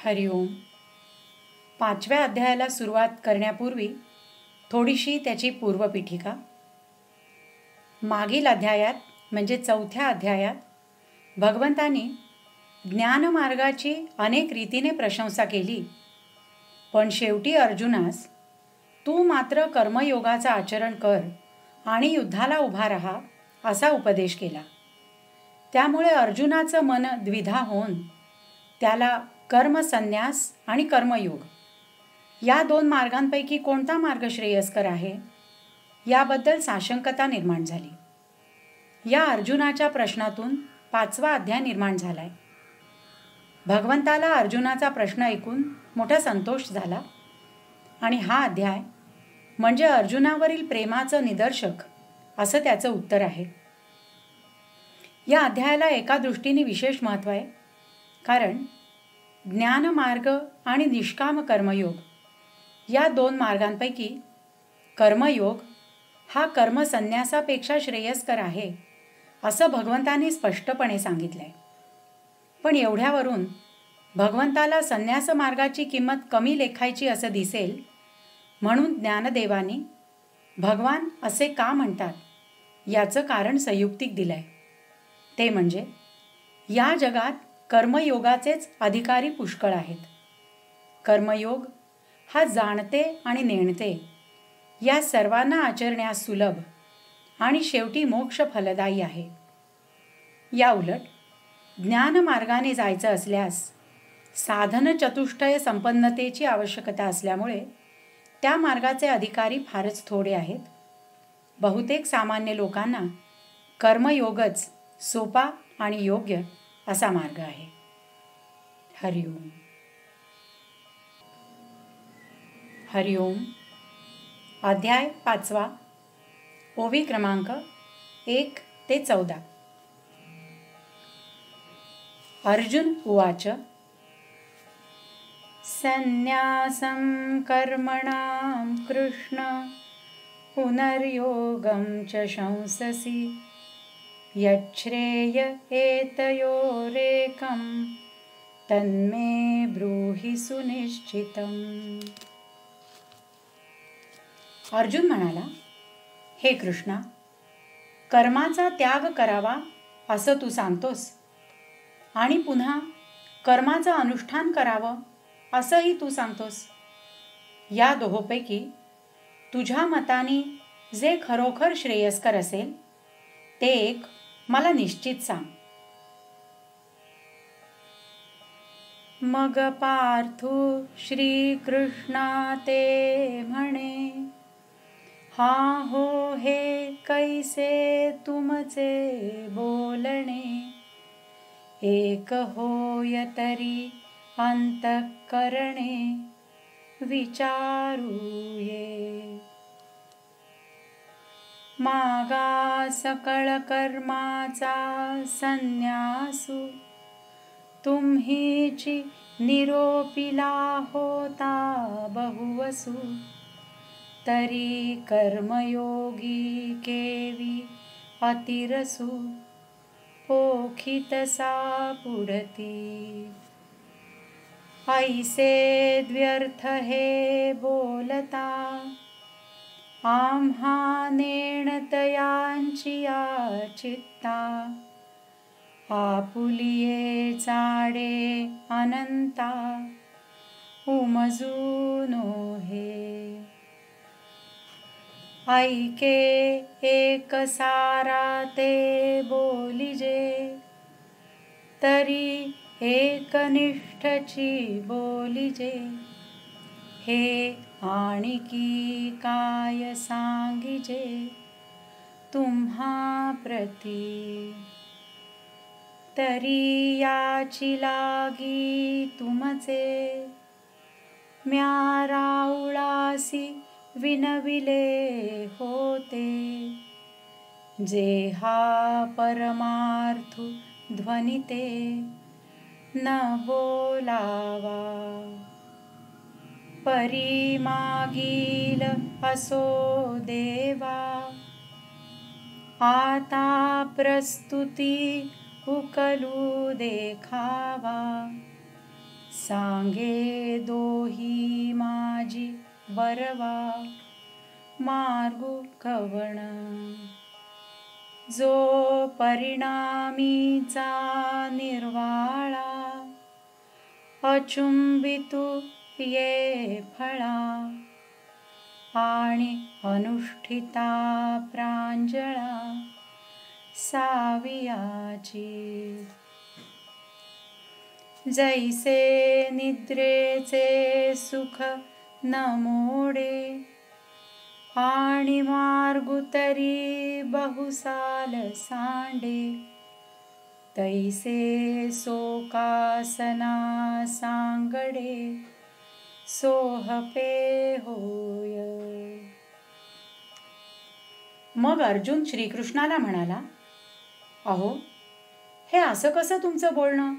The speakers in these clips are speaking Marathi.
हरिओम. 5व्या अध्यायाला सुरुवात करण्यापूर्वी थोडीशी त्याची पूर्वपीठिका. मागील अध्यायात म्हणजे 4थ्या अध्यायात भगवंतांनी ज्ञानमार्गाची अनेक रीतीने प्रशंसा केली, पण शेवटी अर्जुनास तू मात्र कर्मयोगाचा आचरण कर आणि युद्धाला उभा राहा असा उपदेश केला. त्यामुळे अर्जुनाचं मन द्विधा होऊन त्याला कर्मसन्यास आणि कर्मयोग या 2 मार्गांपैकी कोणता मार्ग श्रेयस्कर आहे याबद्दल साशंकता निर्माण झाली. या अर्जुनाच्या प्रश्नातून 5वा अध्याय निर्माण झालाय. भगवंताला अर्जुनाचा प्रश्न ऐकून मोठा संतोष झाला आणि हा अध्याय म्हणजे अर्जुनावरील प्रेमाचं निदर्शक असं त्याचं उत्तर आहे. या अध्यायाला एका दृष्टीने विशेष महत्त्व आहे, कारण ज्ञानमार्ग आणि निष्काम कर्मयोग या 2 मार्गांपैकी कर्मयोग हा कर्मसन्यासापेक्षा श्रेयस्कर आहे असं भगवंतांनी स्पष्टपणे सांगितलंय. पण एवढ्यावरून भगवंताला संन्यास मार्गाची किंमत कमी लेखायची असं दिसेल, म्हणून ज्ञानदेवानी भगवान असे का म्हणतात याचं कारण संयुक्तिक दिलंय. ते म्हणजे या जगात कर्मयोगाचेच अधिकारी पुष्कळ आहेत. कर्मयोग हा जाणते आणि नेणते या सर्वांना आचरण्यास सुलभ आणि शेवटी मोक्ष फलदायी आहे. या उलट ज्ञानमार्गाने जायचं असल्यास साधन चतुष्टय संपन्नतेची आवश्यकता असल्यामुळे त्या मार्गाचे अधिकारी फारच थोडे आहेत. बहुतेक सामान्य लोकांना कर्मयोगच सोपा आणि योग्य असा मार्ग आहे. हरिओम. हरिओम. अध्याय 5वा, ओवी क्रमांक 1 ते 14. अर्जुन उवाच. संन्यासं कर्मणां कृष्ण पुनर्योगं च शंससि यच्छ्रेय एतयोरेकं तन्मे ब्रूहि सुनिश्चितम्. अर्जुन म्हणाला, हे कृष्णा, कर्माचा त्याग करावा असं तू सांगतोस आणि पुन्हा कर्माचं अनुष्ठान करावं असंही तू सांगतोस. या दोहोपैकी तुझ्या मताने जे खरोखर श्रेयस्कर असेल ते एक मला निश्चित सांग. मग पार्थो श्रीकृष्णा ते म्हणे, हा हो हे कैसे तुमचे बोलणे, एक होय तरी अंतःकरणे विचारूये. मागा सकळ कर्माचा संन्यासू, तुम्हीची निरोपिला होता बहुवसू, तरी कर्मयोगी केवी अतिरसू, पोखितसा पुढती. ऐसे द्व्यर्थ हे बोलता, आम्हा नेणतयांची चित्ता, आपुलिये चाडे अनंता, उमजूनो हे. ऐके एक सारा ते बोलिजे, तरी एकनिष्ठची बोलिजे, हे आणिकी काय सांगिजे तुम्हा प्रती. तरी याची लागी तुमचे, म्या राऊळासी विनविले होते, जे हा परमार्थू ध्वनिते न बोलावा. परी मागील असो देवा, आता प्रस्तुती उकलू देखावा, सांगे दोही माझी बरवा मार्गू कवण. जो परिणामीचा निर्वाळा अचुंबितू ये फळा. आणि अनुष्ठिता प्रांजळा सावियाची. जैसे निद्रेचे सुख न मोडे आणि मार्गू तरी बहुसाल सांडे. तैसे सोकासना सांगडे सोहपे होय. मग अर्जुन श्रीकृष्णाला म्हणाला, अहो, हे असं कसं तुमचं बोलणं?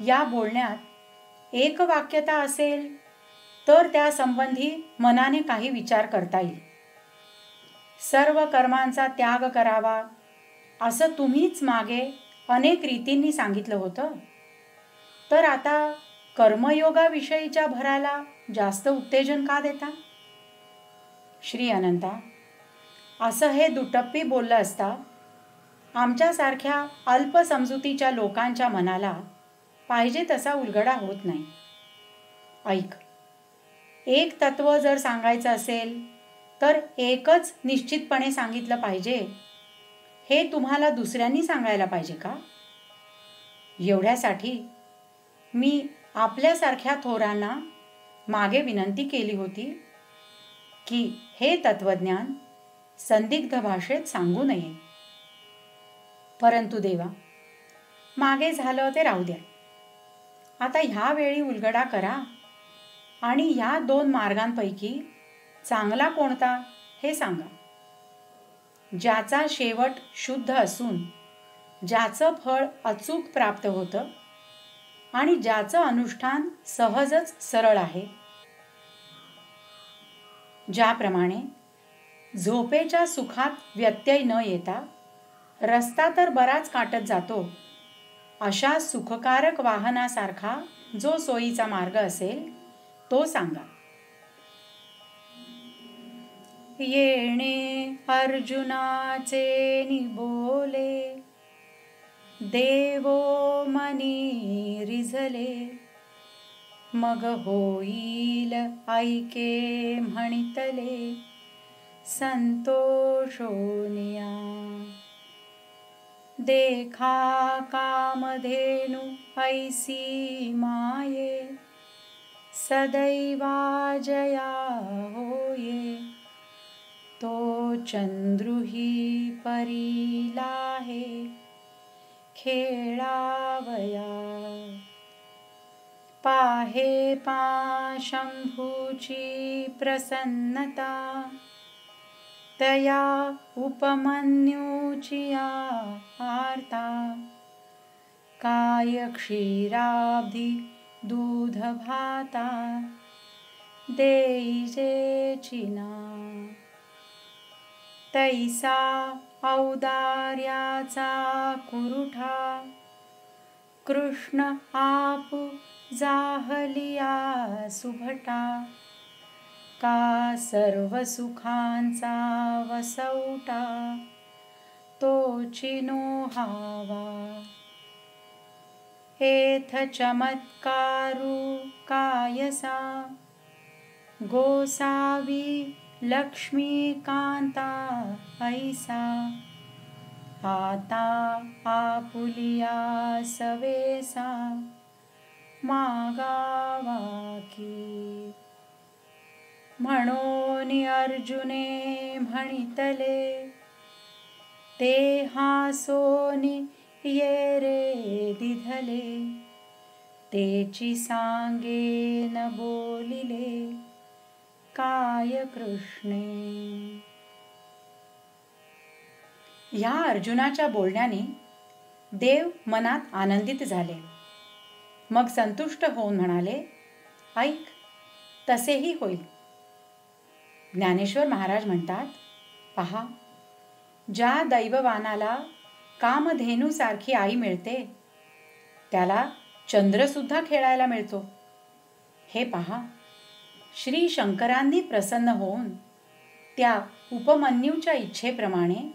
या बोलण्यात एक वाक्यता असेल तर त्या संबंधी मनाने काही विचार करता येईल. सर्व कर्मांचा त्याग करावा असं तुम्हीच मागे अनेक रीतींनी सांगितलं होतं. तर आता कर्मयोगाविषयीच्या भराला जास्त उत्तेजन का देता? श्री अनंता, असं हे दुटप्पी बोललं असता आमच्यासारख्या अल्पसमजुतीच्या लोकांच्या मनाला पाहिजे तसा उलगडा होत नाही. ऐक, एक तत्व जर सांगायचं असेल तर एकच निश्चितपणे सांगितलं पाहिजे, हे तुम्हाला दुसऱ्यांनी सांगायला पाहिजे का? एवढ्यासाठी मी आपल्यासारख्या थोरांना मागे विनंती केली होती की हे तत्वज्ञान संदिग्ध भाषेत सांगू नये. परंतु देवा, मागे झालं ते राहू द्या. आता ह्या वेळी उलगडा करा आणि ह्या दोन मार्गांपैकी चांगला कोणता हे सांगा. ज्याचा शेवट शुद्ध असून ज्याचं फळ अचूक प्राप्त होतं आणि ज्याचं अनुष्ठान सहजच सरळ आहे. ज्याप्रमाणे झोपेच्या सुखात व्यत्यय न येता रस्ता तर बराच काटत जातो, अशा सुखकारक वाहनासारखा जो सोयीचा मार्ग असेल तो सांगा. येणे अर्जुनाचे निबोले देवो मनी रिझले. मग होईल ऐके म्हणितले संतोषोनिया. देखा कामधेनु ऐसी माये सदैवा जया होये. तो चंद्रुही परीला है खेळावया. पाहे पा शंभूची प्रसन्नता तया उपमन्यूची आर्ता. काय क्षीराब्धी दूध भाता देईजे चिना. तैसा औदार्याचा कुरुठा कृष्ण आपु जाहलिया सुभटा. का सर्व सुखांचा वसवटा तोची नोहावा. एथ चमत्कारू कायसा गोसावी लक्ष्मीकांता ऐसा. आता आपुलिया सवेसा मागावा की. म्हणून अर्जुने म्हणितले ते हासोनी ये रे दिधले. तेची सांगे न बोलिले काय कृष्णे. ह्या अर्जुनाच्या बोलण्याने देव मनात आनंदित झाले. मग संतुष्ट होऊन म्हणाले, ऐक, तसेही होईल. ज्ञानेश्वर महाराज म्हणतात, पहा, ज्या दैववानाला कामधेनूसारखी आई मिळते त्याला चंद्रसुद्धा खेळायला मिळतो. हे पहा, श्री शंकरांनी प्रसन्न होऊन त्या उपमन्यूच्या इच्छेप्रमाणे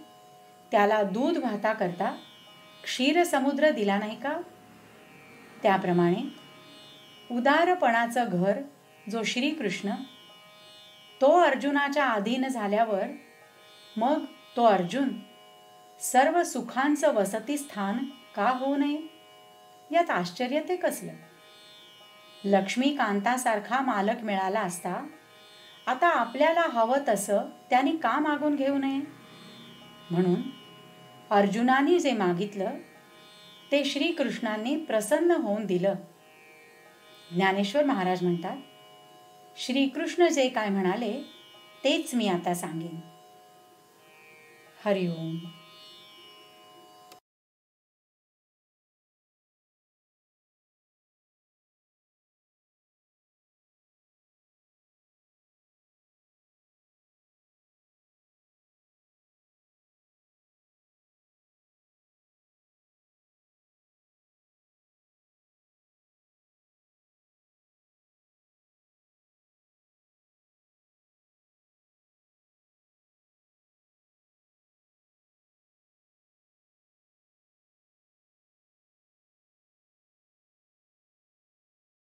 त्याला दूध भाताकरता क्षीरसमुद्र दिला नाही का? त्याप्रमाणे उदारपणाचं घर जो श्रीकृष्ण, तो अर्जुनाच्या अधीन झाल्यावर मग तो अर्जुन सर्व सुखांचं वसतिस्थान का होऊ नये? यात आश्चर्य ते कसलं? लक्ष्मीकांतासारखा मालक मिळाला असता आता आपल्याला हवं तसं त्यांनी का मागून घेऊ नये? म्हणून अर्जुनाने जे मागितलं ते श्रीकृष्णांनी प्रसन्न होऊन दिलं. ज्ञानेश्वर महाराज म्हणतात, श्रीकृष्ण जे काय म्हणाले तेच मी आता सांगेन. हरिओम.